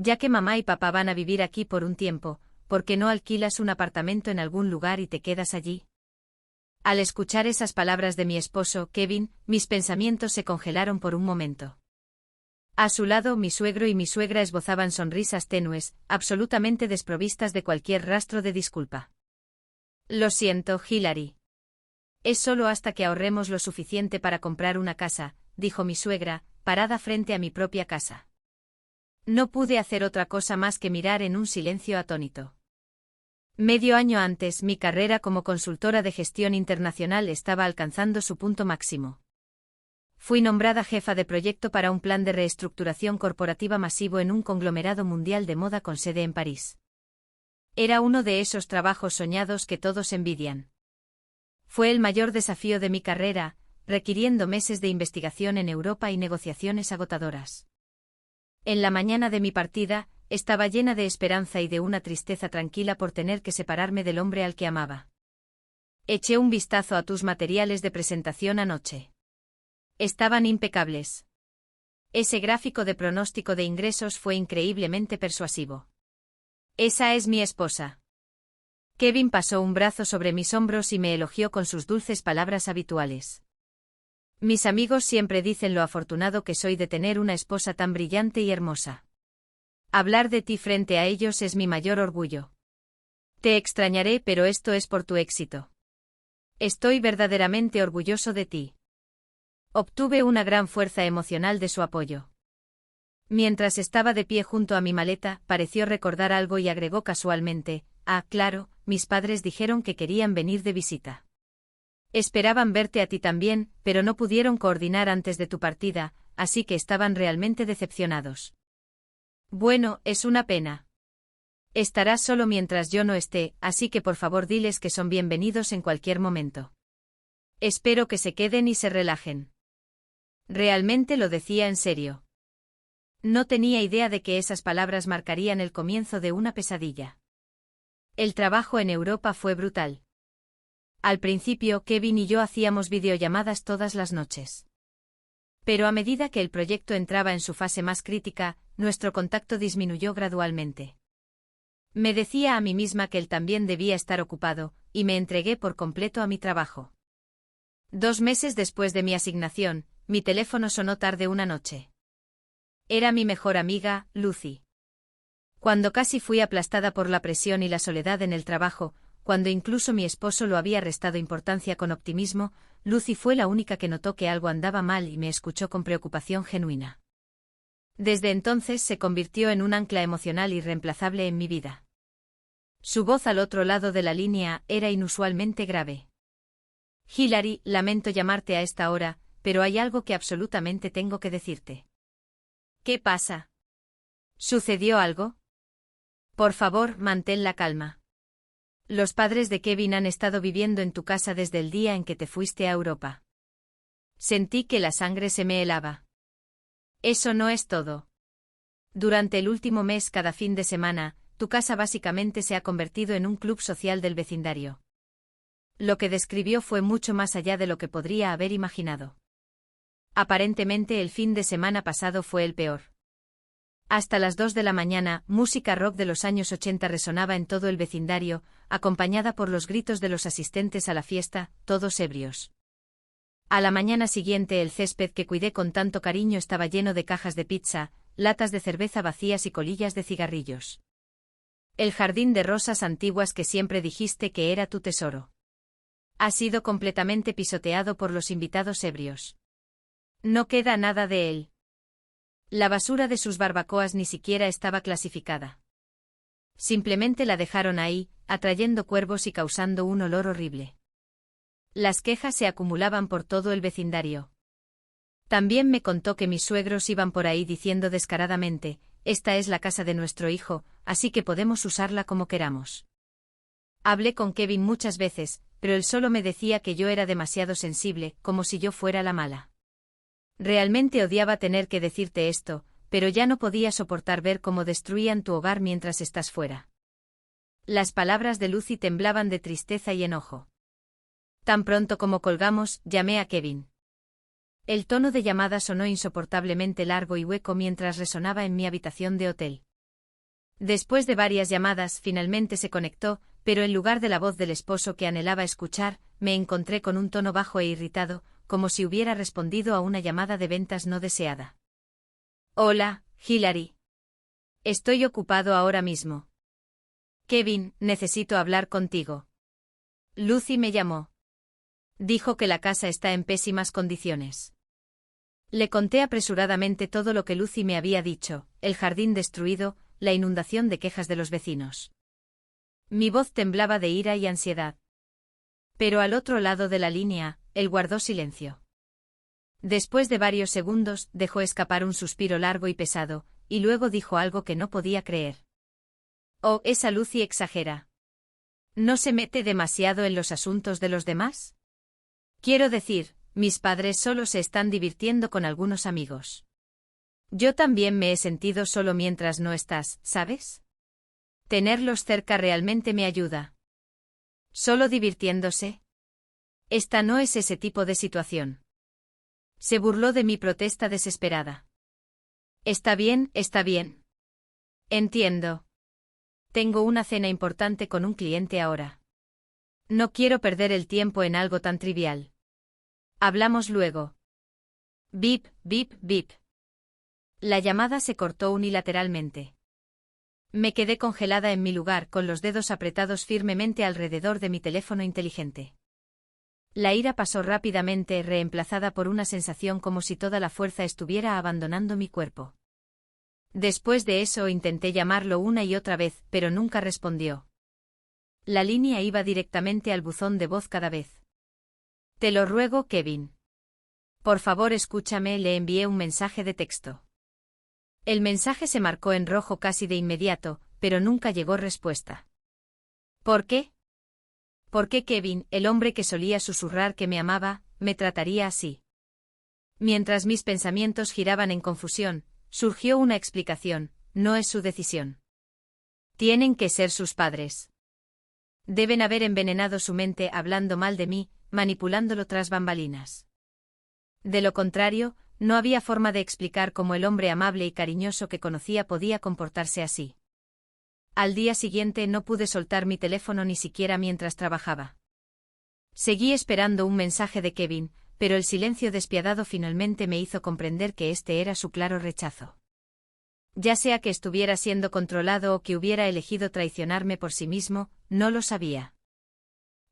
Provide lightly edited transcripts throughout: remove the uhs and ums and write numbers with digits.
Ya que mamá y papá van a vivir aquí por un tiempo, ¿por qué no alquilas un apartamento en algún lugar y te quedas allí? Al escuchar esas palabras de mi esposo, Kevin, mis pensamientos se congelaron por un momento. A su lado, mi suegro y mi suegra esbozaban sonrisas tenues, absolutamente desprovistas de cualquier rastro de disculpa. Lo siento, Hilary. Es solo hasta que ahorremos lo suficiente para comprar una casa, dijo mi suegra, parada frente a mi propia casa. No pude hacer otra cosa más que mirar en un silencio atónito. Medio año antes, mi carrera como consultora de gestión internacional estaba alcanzando su punto máximo. Fui nombrada jefa de proyecto para un plan de reestructuración corporativa masivo en un conglomerado mundial de moda con sede en París. Era uno de esos trabajos soñados que todos envidian. Fue el mayor desafío de mi carrera, requiriendo meses de investigación en Europa y negociaciones agotadoras. En la mañana de mi partida, estaba llena de esperanza y de una tristeza tranquila por tener que separarme del hombre al que amaba. Eché un vistazo a tus materiales de presentación anoche. Estaban impecables. Ese gráfico de pronóstico de ingresos fue increíblemente persuasivo. Esa es mi esposa. Kevin pasó un brazo sobre mis hombros y me elogió con sus dulces palabras habituales. Mis amigos siempre dicen lo afortunado que soy de tener una esposa tan brillante y hermosa. Hablar de ti frente a ellos es mi mayor orgullo. Te extrañaré, pero esto es por tu éxito. Estoy verdaderamente orgulloso de ti. Obtuve una gran fuerza emocional de su apoyo. Mientras estaba de pie junto a mi maleta, pareció recordar algo y agregó casualmente: ah, claro, mis padres dijeron que querían venir de visita. Esperaban verte a ti también, pero no pudieron coordinar antes de tu partida, así que estaban realmente decepcionados. Bueno, es una pena. Estarás solo mientras yo no esté, así que por favor diles que son bienvenidos en cualquier momento. Espero que se queden y se relajen. Realmente lo decía en serio. No tenía idea de que esas palabras marcarían el comienzo de una pesadilla. El trabajo en Europa fue brutal. Al principio, Kevin y yo hacíamos videollamadas todas las noches. Pero a medida que el proyecto entraba en su fase más crítica, nuestro contacto disminuyó gradualmente. Me decía a mí misma que él también debía estar ocupado, y me entregué por completo a mi trabajo. 2 meses después de mi asignación, mi teléfono sonó tarde una noche. Era mi mejor amiga, Lucy. Cuando casi fui aplastada por la presión y la soledad en el trabajo, cuando incluso mi esposo lo había restado importancia con optimismo, Lucy fue la única que notó que algo andaba mal y me escuchó con preocupación genuina. Desde entonces se convirtió en un ancla emocional irreemplazable en mi vida. Su voz al otro lado de la línea era inusualmente grave. Hilary, lamento llamarte a esta hora, pero hay algo que absolutamente tengo que decirte. ¿Qué pasa? ¿Sucedió algo? Por favor, mantén la calma. Los padres de Kevin han estado viviendo en tu casa desde el día en que te fuiste a Europa. Sentí que la sangre se me helaba. Eso no es todo. Durante el último mes, cada fin de semana, tu casa básicamente se ha convertido en un club social del vecindario. Lo que describió fue mucho más allá de lo que podría haber imaginado. Aparentemente el fin de semana pasado fue el peor. Hasta las 2 de la mañana, música rock de los años 80 resonaba en todo el vecindario, acompañada por los gritos de los asistentes a la fiesta, todos ebrios. A la mañana siguiente el césped que cuidé con tanto cariño estaba lleno de cajas de pizza, latas de cerveza vacías y colillas de cigarrillos. El jardín de rosas antiguas que siempre dijiste que era tu tesoro ha sido completamente pisoteado por los invitados ebrios. No queda nada de él. La basura de sus barbacoas ni siquiera estaba clasificada. Simplemente la dejaron ahí, atrayendo cuervos y causando un olor horrible. Las quejas se acumulaban por todo el vecindario. También me contó que mis suegros iban por ahí diciendo descaradamente: esta es la casa de nuestro hijo, así que podemos usarla como queramos. Hablé con Kevin muchas veces, pero él solo me decía que yo era demasiado sensible, como si yo fuera la mala. Realmente odiaba tener que decirte esto, pero ya no podía soportar ver cómo destruían tu hogar mientras estás fuera. Las palabras de Lucy temblaban de tristeza y enojo. Tan pronto como colgamos, llamé a Kevin. El tono de llamada sonó insoportablemente largo y hueco mientras resonaba en mi habitación de hotel. Después de varias llamadas, finalmente se conectó, pero en lugar de la voz del esposo que anhelaba escuchar, me encontré con un tono bajo e irritado, como si hubiera respondido a una llamada de ventas no deseada. Hola, Hilary. Estoy ocupado ahora mismo. Kevin, necesito hablar contigo. Lucy me llamó. Dijo que la casa está en pésimas condiciones. Le conté apresuradamente todo lo que Lucy me había dicho, el jardín destruido, la inundación de quejas de los vecinos. Mi voz temblaba de ira y ansiedad. Pero al otro lado de la línea, él guardó silencio. Después de varios segundos, dejó escapar un suspiro largo y pesado, y luego dijo algo que no podía creer. Oh, esa Lucy exagera. ¿No se mete demasiado en los asuntos de los demás? Quiero decir, mis padres solo se están divirtiendo con algunos amigos. Yo también me he sentido solo mientras no estás, ¿sabes? Tenerlos cerca realmente me ayuda. ¿Solo divirtiéndose? Esta no es ese tipo de situación. Se burló de mi protesta desesperada. Está bien, está bien. Entiendo. Tengo una cena importante con un cliente ahora. No quiero perder el tiempo en algo tan trivial. Hablamos luego. Bip, bip, bip. La llamada se cortó unilateralmente. Me quedé congelada en mi lugar con los dedos apretados firmemente alrededor de mi teléfono inteligente. La ira pasó rápidamente, reemplazada por una sensación como si toda la fuerza estuviera abandonando mi cuerpo. Después de eso intenté llamarlo una y otra vez, pero nunca respondió. La línea iba directamente al buzón de voz cada vez. Te lo ruego, Kevin. Por favor, escúchame, le envié un mensaje de texto. El mensaje se marcó en rojo casi de inmediato, pero nunca llegó respuesta. ¿Por qué? ¿Por qué Kevin, el hombre que solía susurrar que me amaba, me trataría así? Mientras mis pensamientos giraban en confusión, surgió una explicación: no es su decisión. Tienen que ser sus padres. Deben haber envenenado su mente hablando mal de mí, manipulándolo tras bambalinas. De lo contrario, no había forma de explicar cómo el hombre amable y cariñoso que conocía podía comportarse así. Al día siguiente no pude soltar mi teléfono ni siquiera mientras trabajaba. Seguí esperando un mensaje de Kevin, pero el silencio despiadado finalmente me hizo comprender que este era su claro rechazo. Ya sea que estuviera siendo controlado o que hubiera elegido traicionarme por sí mismo, no lo sabía.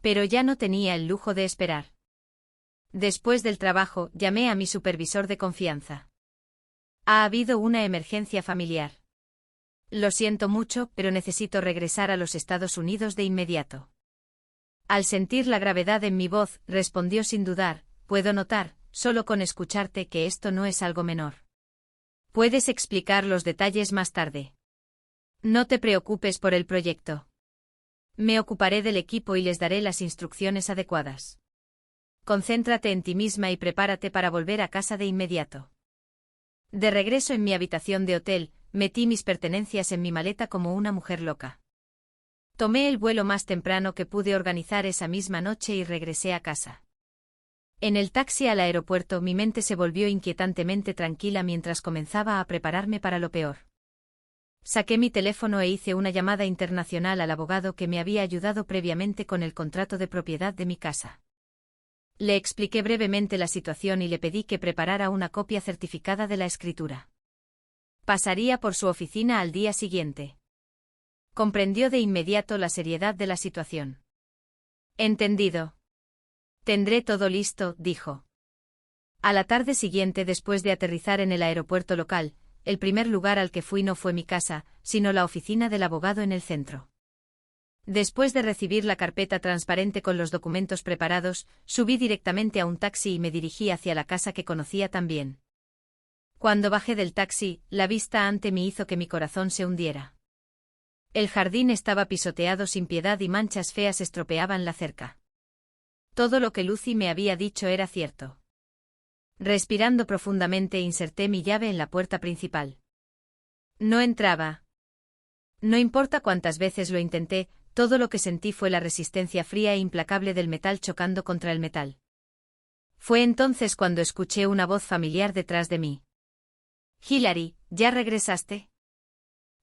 Pero ya no tenía el lujo de esperar. Después del trabajo, llamé a mi supervisor de confianza. Ha habido una emergencia familiar. Lo siento mucho, pero necesito regresar a los Estados Unidos de inmediato. Al sentir la gravedad en mi voz, respondió sin dudar: puedo notar, solo con escucharte, que esto no es algo menor. Puedes explicar los detalles más tarde. No te preocupes por el proyecto. Me ocuparé del equipo y les daré las instrucciones adecuadas. Concéntrate en ti misma y prepárate para volver a casa de inmediato. De regreso en mi habitación de hotel, metí mis pertenencias en mi maleta como una mujer loca. Tomé el vuelo más temprano que pude organizar esa misma noche y regresé a casa. En el taxi al aeropuerto mi mente se volvió inquietantemente tranquila mientras comenzaba a prepararme para lo peor. Saqué mi teléfono e hice una llamada internacional al abogado que me había ayudado previamente con el contrato de propiedad de mi casa. Le expliqué brevemente la situación y le pedí que preparara una copia certificada de la escritura. Pasaría por su oficina al día siguiente. Comprendió de inmediato la seriedad de la situación. Entendido. Tendré todo listo, dijo. A la tarde siguiente, después de aterrizar en el aeropuerto local, el primer lugar al que fui no fue mi casa, sino la oficina del abogado en el centro. Después de recibir la carpeta transparente con los documentos preparados, subí directamente a un taxi y me dirigí hacia la casa que conocía tan bien. Cuando bajé del taxi, la vista ante mí hizo que mi corazón se hundiera. El jardín estaba pisoteado sin piedad y manchas feas estropeaban la cerca. Todo lo que Lucy me había dicho era cierto. Respirando profundamente, inserté mi llave en la puerta principal. No entraba. No importa cuántas veces lo intenté, todo lo que sentí fue la resistencia fría e implacable del metal chocando contra el metal. Fue entonces cuando escuché una voz familiar detrás de mí. Hilary, ¿ya regresaste?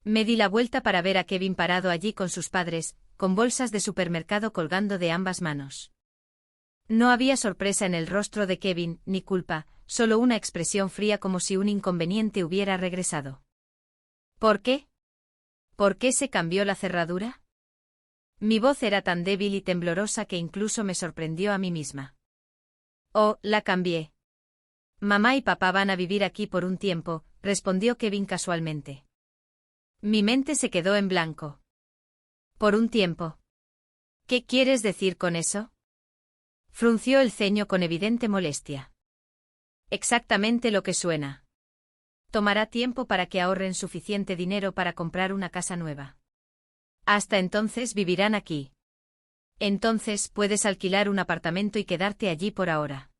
Me di la vuelta para ver a Kevin parado allí con sus padres, con bolsas de supermercado colgando de ambas manos. No había sorpresa en el rostro de Kevin, ni culpa, solo una expresión fría como si un inconveniente hubiera regresado. ¿Por qué? ¿Por qué se cambió la cerradura? Mi voz era tan débil y temblorosa que incluso me sorprendió a mí misma. Oh, la cambié. Mamá y papá van a vivir aquí por un tiempo, respondió Kevin casualmente. Mi mente se quedó en blanco. ¿Por un tiempo? ¿Qué quieres decir con eso? Frunció el ceño con evidente molestia. Exactamente lo que suena. Tomará tiempo para que ahorren suficiente dinero para comprar una casa nueva. Hasta entonces vivirán aquí. Entonces puedes alquilar un apartamento y quedarte allí por ahora.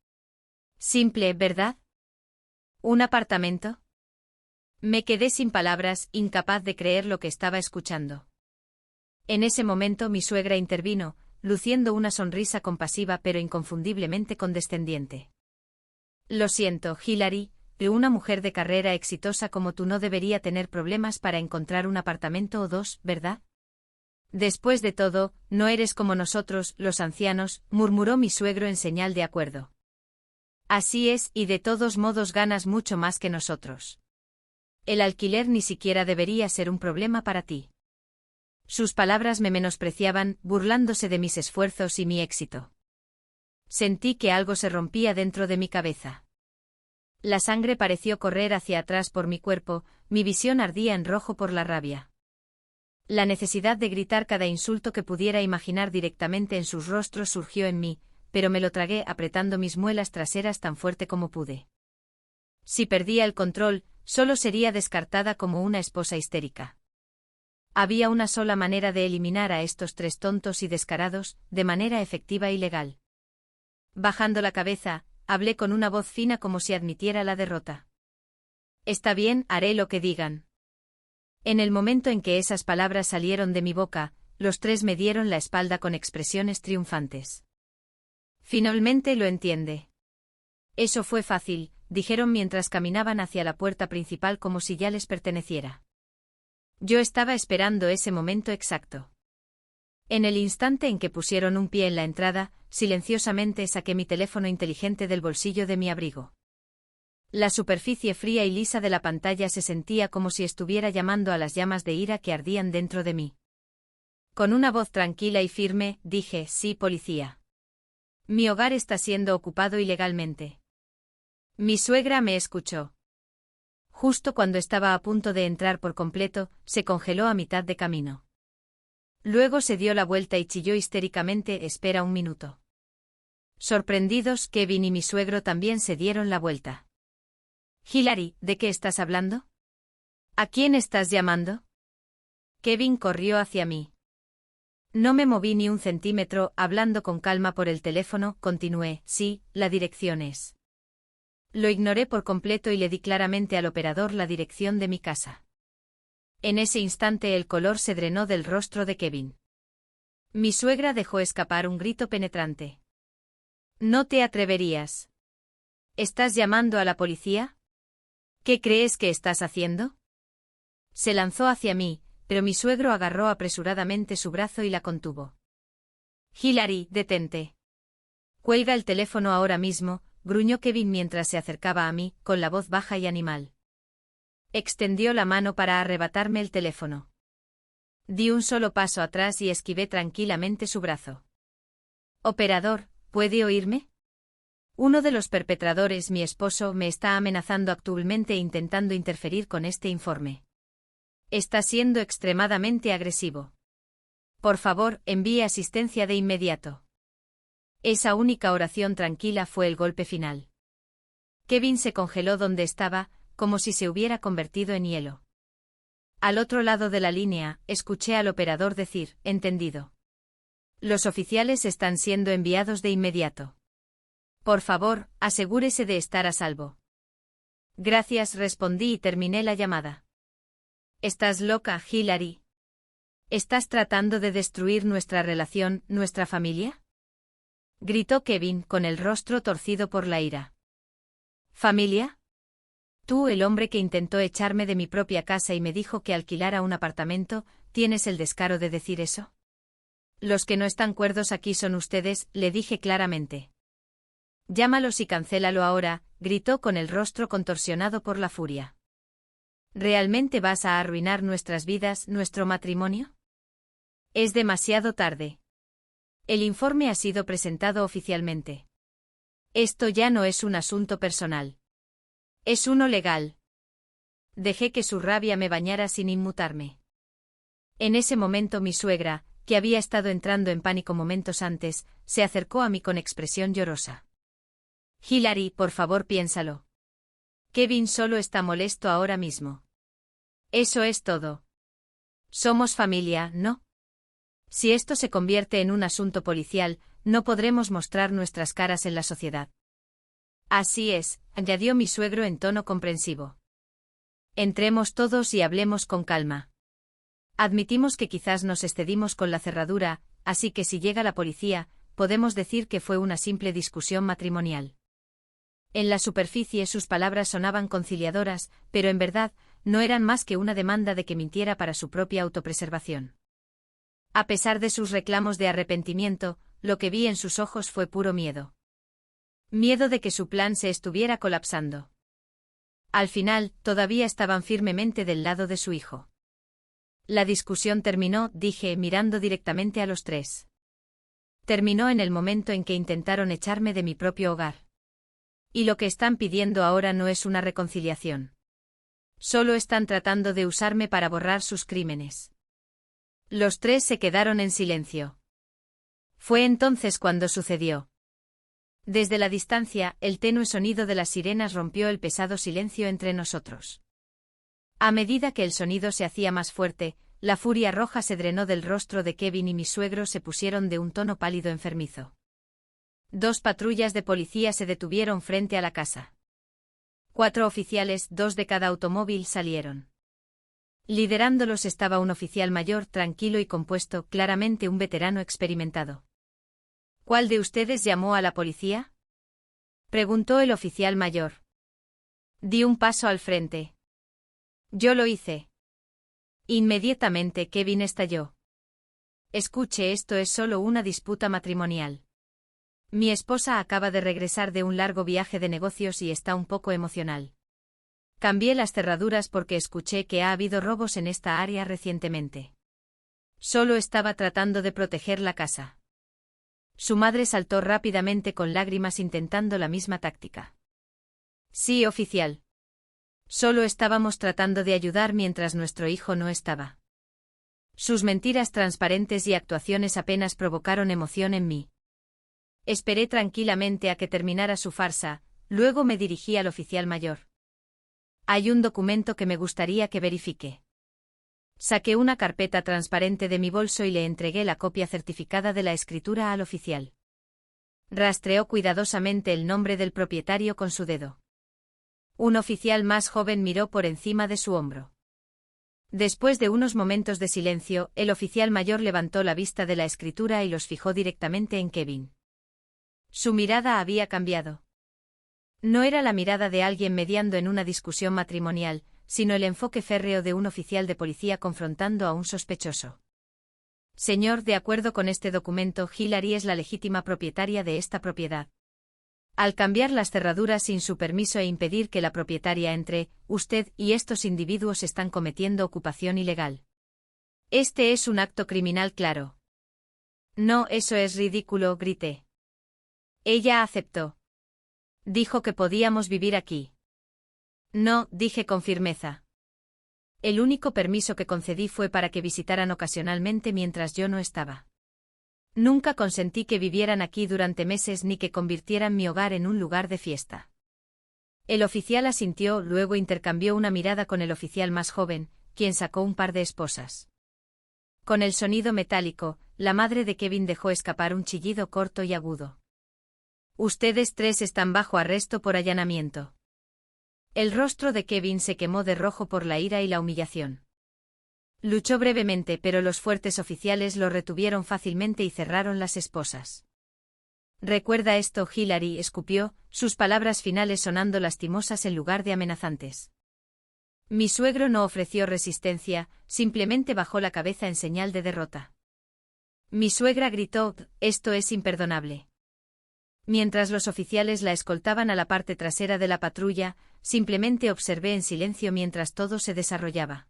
Simple, ¿verdad? ¿Un apartamento? Me quedé sin palabras, incapaz de creer lo que estaba escuchando. En ese momento mi suegra intervino, luciendo una sonrisa compasiva pero inconfundiblemente condescendiente. Lo siento, Hilary, pero una mujer de carrera exitosa como tú no debería tener problemas para encontrar un apartamento o dos, ¿verdad? Después de todo, no eres como nosotros, los ancianos, murmuró mi suegro en señal de acuerdo. Así es, y de todos modos ganas mucho más que nosotros. El alquiler ni siquiera debería ser un problema para ti. Sus palabras me menospreciaban, burlándose de mis esfuerzos y mi éxito. Sentí que algo se rompía dentro de mi cabeza. La sangre pareció correr hacia atrás por mi cuerpo, mi visión ardía en rojo por la rabia. La necesidad de gritar cada insulto que pudiera imaginar directamente en sus rostros surgió en mí, pero me lo tragué apretando mis muelas traseras tan fuerte como pude. Si perdía el control, solo sería descartada como una esposa histérica. Había una sola manera de eliminar a estos tres tontos y descarados, de manera efectiva y legal. Bajando la cabeza, hablé con una voz fina como si admitiera la derrota. Está bien, haré lo que digan. En el momento en que esas palabras salieron de mi boca, los tres me dieron la espalda con expresiones triunfantes. Finalmente lo entiende. Eso fue fácil, dijeron mientras caminaban hacia la puerta principal como si ya les perteneciera. Yo estaba esperando ese momento exacto. En el instante en que pusieron un pie en la entrada, silenciosamente saqué mi teléfono inteligente del bolsillo de mi abrigo. La superficie fría y lisa de la pantalla se sentía como si estuviera llamando a las llamas de ira que ardían dentro de mí. Con una voz tranquila y firme, dije, sí, policía. Mi hogar está siendo ocupado ilegalmente. Mi suegra me escuchó. Justo cuando estaba a punto de entrar por completo, se congeló a mitad de camino. Luego se dio la vuelta y chilló histéricamente, espera un minuto. Sorprendidos, Kevin y mi suegro también se dieron la vuelta. Hilary, ¿de qué estás hablando? ¿A quién estás llamando? Kevin corrió hacia mí. No me moví ni un centímetro, hablando con calma por el teléfono, continué, sí, la dirección es. Lo ignoré por completo y le di claramente al operador la dirección de mi casa. En ese instante el color se drenó del rostro de Kevin. Mi suegra dejó escapar un grito penetrante. No te atreverías. ¿Estás llamando a la policía? ¿Qué crees que estás haciendo? Se lanzó hacia mí, pero mi suegro agarró apresuradamente su brazo y la contuvo. Hilary, detente. Cuelga el teléfono ahora mismo, gruñó Kevin mientras se acercaba a mí, con la voz baja y animal. Extendió la mano para arrebatarme el teléfono. Di un solo paso atrás y esquivé tranquilamente su brazo. Operador, ¿puede oírme? Uno de los perpetradores, mi esposo, me está amenazando actualmente e intentando interferir con este informe. Está siendo extremadamente agresivo. Por favor, envíe asistencia de inmediato. Esa única oración tranquila fue el golpe final. Kevin se congeló donde estaba, como si se hubiera convertido en hielo. Al otro lado de la línea, escuché al operador decir, entendido. Los oficiales están siendo enviados de inmediato. Por favor, asegúrese de estar a salvo. Gracias, respondí y terminé la llamada. ¿Estás loca, Hilary? ¿Estás tratando de destruir nuestra relación, nuestra familia? Gritó Kevin con el rostro torcido por la ira. ¿Familia? Tú, el hombre que intentó echarme de mi propia casa y me dijo que alquilara un apartamento, ¿tienes el descaro de decir eso? Los que no están cuerdos aquí son ustedes, le dije claramente. Llámalos y cancélalo ahora, gritó con el rostro contorsionado por la furia. ¿Realmente vas a arruinar nuestras vidas, nuestro matrimonio? Es demasiado tarde. El informe ha sido presentado oficialmente. Esto ya no es un asunto personal. Es uno legal. Dejé que su rabia me bañara sin inmutarme. En ese momento mi suegra, que había estado entrando en pánico momentos antes, se acercó a mí con expresión llorosa. Hilary, por favor, piénsalo. Kevin solo está molesto ahora mismo. Eso es todo. Somos familia, ¿no? Si esto se convierte en un asunto policial, no podremos mostrar nuestras caras en la sociedad. Así es, añadió mi suegro en tono comprensivo. Entremos todos y hablemos con calma. Admitimos que quizás nos excedimos con la cerradura, así que si llega la policía, podemos decir que fue una simple discusión matrimonial. En la superficie sus palabras sonaban conciliadoras, pero en verdad, no eran más que una demanda de que mintiera para su propia autopreservación. A pesar de sus reclamos de arrepentimiento, lo que vi en sus ojos fue puro miedo. Miedo de que su plan se estuviera colapsando. Al final, todavía estaban firmemente del lado de su hijo. La discusión terminó, dije, mirando directamente a los tres. Terminó en el momento en que intentaron echarme de mi propio hogar. Y lo que están pidiendo ahora no es una reconciliación. Solo están tratando de usarme para borrar sus crímenes. Los tres se quedaron en silencio. Fue entonces cuando sucedió. Desde la distancia, el tenue sonido de las sirenas rompió el pesado silencio entre nosotros. A medida que el sonido se hacía más fuerte, la furia roja se drenó del rostro de Kevin y mi suegro se pusieron de un tono pálido enfermizo. 2 patrullas de policía se detuvieron frente a la casa. 4 oficiales, 2 de cada automóvil, salieron. Liderándolos estaba un oficial mayor, tranquilo y compuesto, claramente un veterano experimentado. ¿Cuál de ustedes llamó a la policía?, preguntó el oficial mayor. Di un paso al frente. Yo lo hice. Inmediatamente Kevin estalló. Escuche, esto es solo una disputa matrimonial. Mi esposa acaba de regresar de un largo viaje de negocios y está un poco emocional. Cambié las cerraduras porque escuché que ha habido robos en esta área recientemente. Solo estaba tratando de proteger la casa. Su madre saltó rápidamente con lágrimas intentando la misma táctica. Sí, oficial. Solo estábamos tratando de ayudar mientras nuestro hijo no estaba. Sus mentiras transparentes y actuaciones apenas provocaron emoción en mí. Esperé tranquilamente a que terminara su farsa, luego me dirigí al oficial mayor. Hay un documento que me gustaría que verifique. Saqué una carpeta transparente de mi bolso y le entregué la copia certificada de la escritura al oficial. Rastreó cuidadosamente el nombre del propietario con su dedo. Un oficial más joven miró por encima de su hombro. Después de unos momentos de silencio, el oficial mayor levantó la vista de la escritura y los fijó directamente en Kevin. Su mirada había cambiado. No era la mirada de alguien mediando en una discusión matrimonial, sino el enfoque férreo de un oficial de policía confrontando a un sospechoso. Señor, de acuerdo con este documento, Hilary es la legítima propietaria de esta propiedad. Al cambiar las cerraduras sin su permiso e impedir que la propietaria entre, usted y estos individuos están cometiendo ocupación ilegal. Este es un acto criminal claro. No, eso es ridículo, grité. Ella aceptó. Dijo que podíamos vivir aquí. No, dije con firmeza. El único permiso que concedí fue para que visitaran ocasionalmente mientras yo no estaba. Nunca consentí que vivieran aquí durante meses ni que convirtieran mi hogar en un lugar de fiesta. El oficial asintió, luego intercambió una mirada con el oficial más joven, quien sacó un par de esposas. Con el sonido metálico, la madre de Kevin dejó escapar un chillido corto y agudo. Ustedes 3 están bajo arresto por allanamiento. El rostro de Kevin se quemó de rojo por la ira y la humillación. Luchó brevemente, pero los fuertes oficiales lo retuvieron fácilmente y cerraron las esposas. Recuerda esto, Hilary escupió, sus palabras finales sonando lastimosas en lugar de amenazantes. Mi suegro no ofreció resistencia, simplemente bajó la cabeza en señal de derrota. Mi suegra gritó, esto es imperdonable. Mientras los oficiales la escoltaban a la parte trasera de la patrulla, simplemente observé en silencio mientras todo se desarrollaba.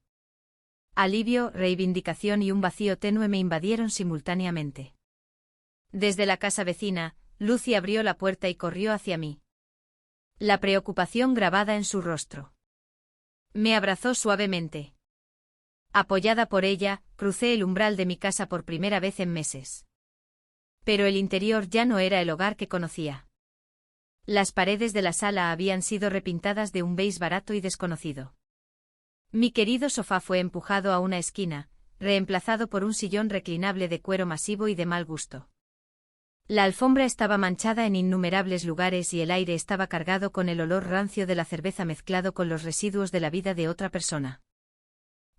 Alivio, reivindicación y un vacío tenue me invadieron simultáneamente. Desde la casa vecina, Lucy abrió la puerta y corrió hacia mí. La preocupación grabada en su rostro. Me abrazó suavemente. Apoyada por ella, crucé el umbral de mi casa por primera vez en meses. Pero el interior ya no era el hogar que conocía. Las paredes de la sala habían sido repintadas de un beige barato y desconocido. Mi querido sofá fue empujado a una esquina, reemplazado por un sillón reclinable de cuero masivo y de mal gusto. La alfombra estaba manchada en innumerables lugares y el aire estaba cargado con el olor rancio de la cerveza mezclado con los residuos de la vida de otra persona.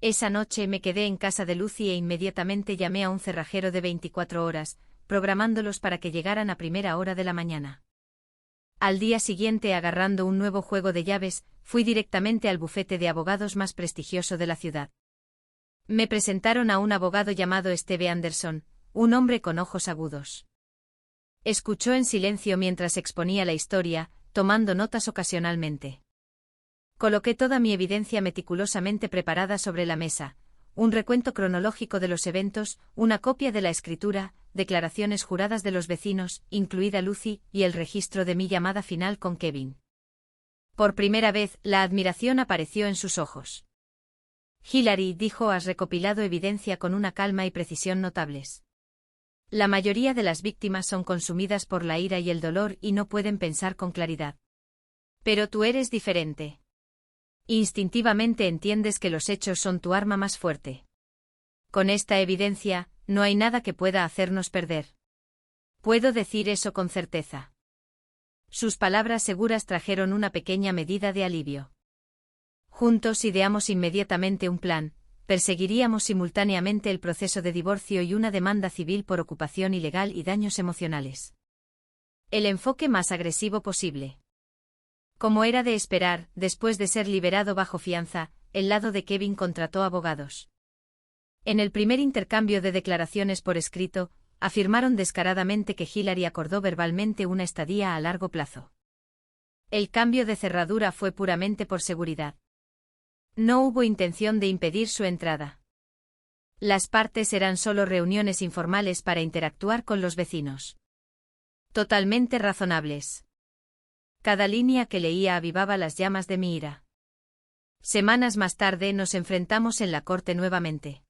Esa noche me quedé en casa de Lucy e inmediatamente llamé a un cerrajero de 24 horas, programándolos para que llegaran a primera hora de la mañana. Al día siguiente, agarrando un nuevo juego de llaves, fui directamente al bufete de abogados más prestigioso de la ciudad. Me presentaron a un abogado llamado Steve Anderson, un hombre con ojos agudos. Escuchó en silencio mientras exponía la historia, tomando notas ocasionalmente. Coloqué toda mi evidencia meticulosamente preparada sobre la mesa, un recuento cronológico de los eventos, una copia de la escritura, declaraciones juradas de los vecinos, incluida Lucy, y el registro de mi llamada final con Kevin. Por primera vez, la admiración apareció en sus ojos. Hilary dijo, has recopilado evidencia con una calma y precisión notables. La mayoría de las víctimas son consumidas por la ira y el dolor y no pueden pensar con claridad. Pero tú eres diferente. Instintivamente entiendes que los hechos son tu arma más fuerte. Con esta evidencia, no hay nada que pueda hacernos perder. Puedo decir eso con certeza. Sus palabras seguras trajeron una pequeña medida de alivio. Juntos ideamos inmediatamente un plan. Perseguiríamos simultáneamente el proceso de divorcio y una demanda civil por ocupación ilegal y daños emocionales. El enfoque más agresivo posible. Como era de esperar, después de ser liberado bajo fianza, el lado de Kevin contrató abogados. En el primer intercambio de declaraciones por escrito, afirmaron descaradamente que Hilary acordó verbalmente una estadía a largo plazo. El cambio de cerradura fue puramente por seguridad. No hubo intención de impedir su entrada. Las partes eran solo reuniones informales para interactuar con los vecinos. Totalmente razonables. Cada línea que leía avivaba las llamas de mi ira. Semanas más tarde nos enfrentamos en la corte nuevamente.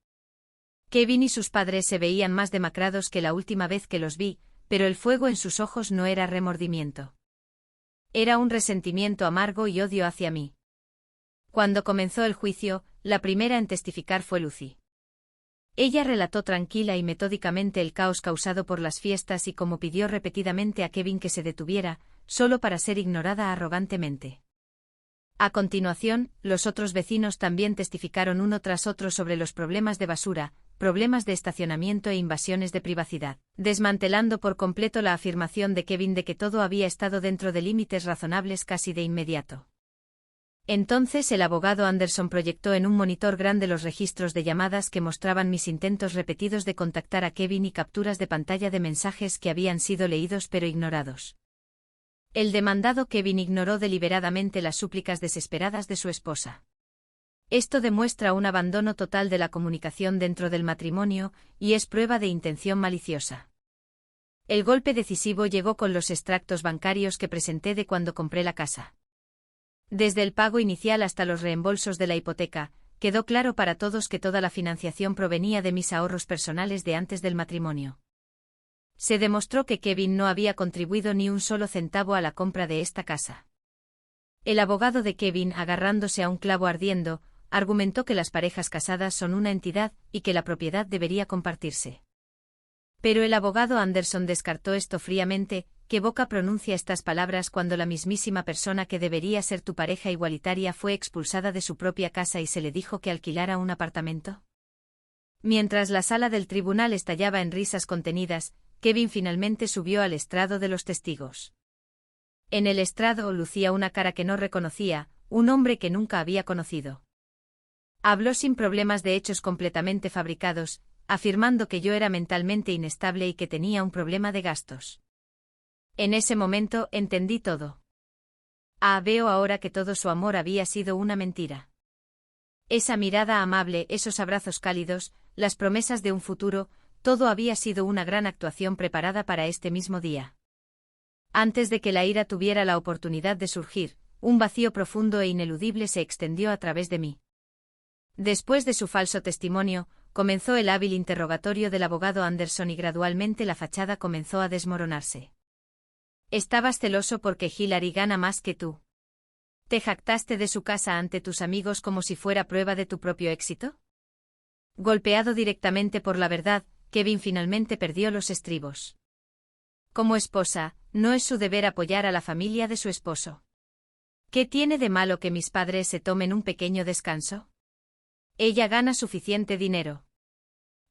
Kevin y sus padres se veían más demacrados que la última vez que los vi, pero el fuego en sus ojos no era remordimiento. Era un resentimiento amargo y odio hacia mí. Cuando comenzó el juicio, la primera en testificar fue Lucy. Ella relató tranquila y metódicamente el caos causado por las fiestas y cómo pidió repetidamente a Kevin que se detuviera, solo para ser ignorada arrogantemente. A continuación, los otros vecinos también testificaron uno tras otro sobre los problemas de basura, problemas de estacionamiento e invasiones de privacidad, desmantelando por completo la afirmación de Kevin de que todo había estado dentro de límites razonables casi de inmediato. Entonces el abogado Anderson proyectó en un monitor grande los registros de llamadas que mostraban mis intentos repetidos de contactar a Kevin y capturas de pantalla de mensajes que habían sido leídos pero ignorados. El demandado Kevin ignoró deliberadamente las súplicas desesperadas de su esposa. Esto demuestra un abandono total de la comunicación dentro del matrimonio, y es prueba de intención maliciosa. El golpe decisivo llegó con los extractos bancarios que presenté de cuando compré la casa. Desde el pago inicial hasta los reembolsos de la hipoteca, quedó claro para todos que toda la financiación provenía de mis ahorros personales de antes del matrimonio. Se demostró que Kevin no había contribuido ni un solo centavo a la compra de esta casa. El abogado de Kevin, agarrándose a un clavo ardiendo, argumentó que las parejas casadas son una entidad y que la propiedad debería compartirse. Pero el abogado Anderson descartó esto fríamente. ¿Qué boca pronuncia estas palabras cuando la mismísima persona que debería ser tu pareja igualitaria fue expulsada de su propia casa y se le dijo que alquilara un apartamento? Mientras la sala del tribunal estallaba en risas contenidas, Kevin finalmente subió al estrado de los testigos. En el estrado lucía una cara que no reconocía, un hombre que nunca había conocido. Habló sin problemas de hechos completamente fabricados, afirmando que yo era mentalmente inestable y que tenía un problema de gastos. En ese momento entendí todo. Veo ahora que todo su amor había sido una mentira. Esa mirada amable, esos abrazos cálidos, las promesas de un futuro, todo había sido una gran actuación preparada para este mismo día. Antes de que la ira tuviera la oportunidad de surgir, un vacío profundo e ineludible se extendió a través de mí. Después de su falso testimonio, comenzó el hábil interrogatorio del abogado Anderson y gradualmente la fachada comenzó a desmoronarse. ¿Estabas celoso porque Hillary gana más que tú? ¿Te jactaste de su casa ante tus amigos como si fuera prueba de tu propio éxito? Golpeado directamente por la verdad, Kevin finalmente perdió los estribos. Como esposa, ¿no es su deber apoyar a la familia de su esposo? ¿Qué tiene de malo que mis padres se tomen un pequeño descanso? Ella gana suficiente dinero.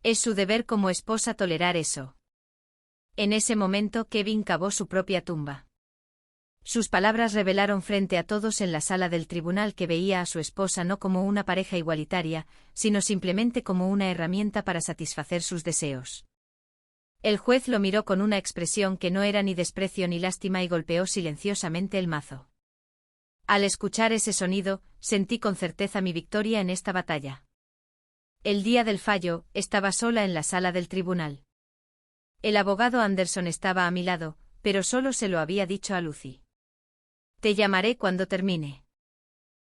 Es su deber como esposa tolerar eso. En ese momento Kevin cavó su propia tumba. Sus palabras revelaron frente a todos en la sala del tribunal que veía a su esposa no como una pareja igualitaria, sino simplemente como una herramienta para satisfacer sus deseos. El juez lo miró con una expresión que no era ni desprecio ni lástima y golpeó silenciosamente el mazo. Al escuchar ese sonido, sentí con certeza mi victoria en esta batalla. El día del fallo, estaba sola en la sala del tribunal. El abogado Anderson estaba a mi lado, pero solo se lo había dicho a Lucy. Te llamaré cuando termine.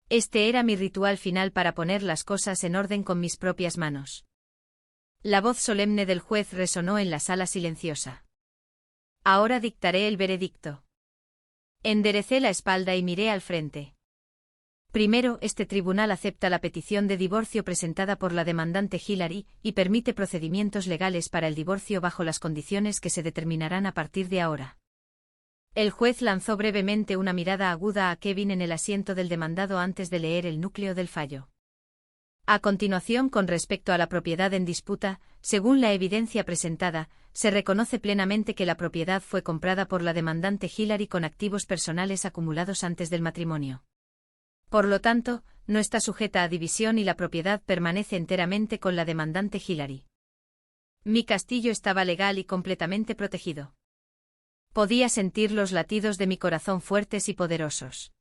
Este era mi ritual final para poner las cosas en orden con mis propias manos. La voz solemne del juez resonó en la sala silenciosa. Ahora dictaré el veredicto. Enderecé la espalda y miré al frente. Primero, este tribunal acepta la petición de divorcio presentada por la demandante Hillary y permite procedimientos legales para el divorcio bajo las condiciones que se determinarán a partir de ahora. El juez lanzó brevemente una mirada aguda a Kevin en el asiento del demandado antes de leer el núcleo del fallo. A continuación, con respecto a la propiedad en disputa, según la evidencia presentada, se reconoce plenamente que la propiedad fue comprada por la demandante Hillary con activos personales acumulados antes del matrimonio. Por lo tanto, no está sujeta a división y la propiedad permanece enteramente con la demandante Hillary. Mi castillo estaba legal y completamente protegido. Podía sentir los latidos de mi corazón fuertes y poderosos.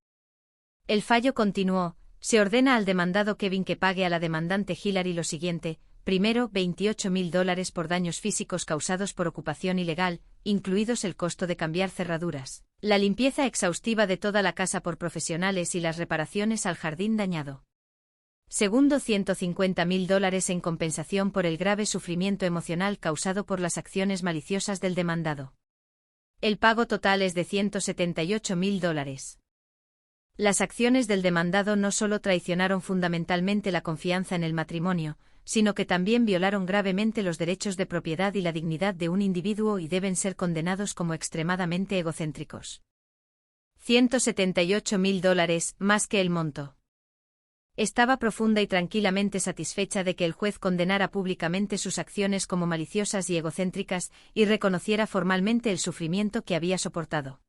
El fallo continuó. Se ordena al demandado Kevin que pague a la demandante Hillary lo siguiente: primero, $28,000 por daños físicos causados por ocupación ilegal, incluidos el costo de cambiar cerraduras, la limpieza exhaustiva de toda la casa por profesionales y las reparaciones al jardín dañado. Segundo, $150,000 en compensación por el grave sufrimiento emocional causado por las acciones maliciosas del demandado. El pago total es de $178,000. Las acciones del demandado no solo traicionaron fundamentalmente la confianza en el matrimonio, sino que también violaron gravemente los derechos de propiedad y la dignidad de un individuo y deben ser condenados como extremadamente egocéntricos. $178,000, más que el monto. Estaba profunda y tranquilamente satisfecha de que el juez condenara públicamente sus acciones como maliciosas y egocéntricas y reconociera formalmente el sufrimiento que había soportado.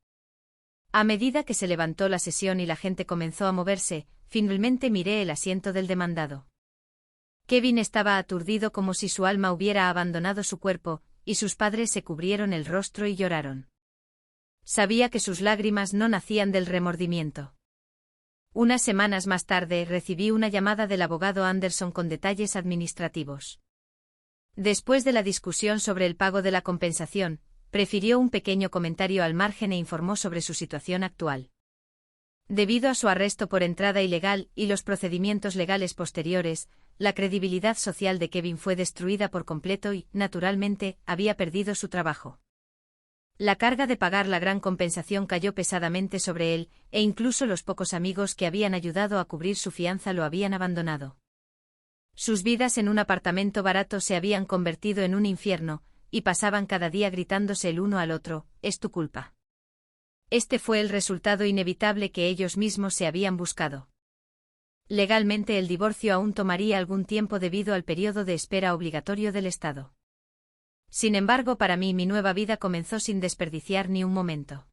A medida que se levantó la sesión y la gente comenzó a moverse, finalmente miré el asiento del demandado. Kevin estaba aturdido como si su alma hubiera abandonado su cuerpo, y sus padres se cubrieron el rostro y lloraron. Sabía que sus lágrimas no nacían del remordimiento. Unas semanas más tarde recibí una llamada del abogado Anderson con detalles administrativos. Después de la discusión sobre el pago de la compensación, prefirió un pequeño comentario al margen e informó sobre su situación actual. Debido a su arresto por entrada ilegal y los procedimientos legales posteriores, la credibilidad social de Kevin fue destruida por completo y, naturalmente, había perdido su trabajo. La carga de pagar la gran compensación cayó pesadamente sobre él, e incluso los pocos amigos que habían ayudado a cubrir su fianza lo habían abandonado. Sus vidas en un apartamento barato se habían convertido en un infierno, y pasaban cada día gritándose el uno al otro: «Es tu culpa». Este fue el resultado inevitable que ellos mismos se habían buscado. Legalmente el divorcio aún tomaría algún tiempo debido al periodo de espera obligatorio del Estado. Sin embargo, para mí mi nueva vida comenzó sin desperdiciar ni un momento.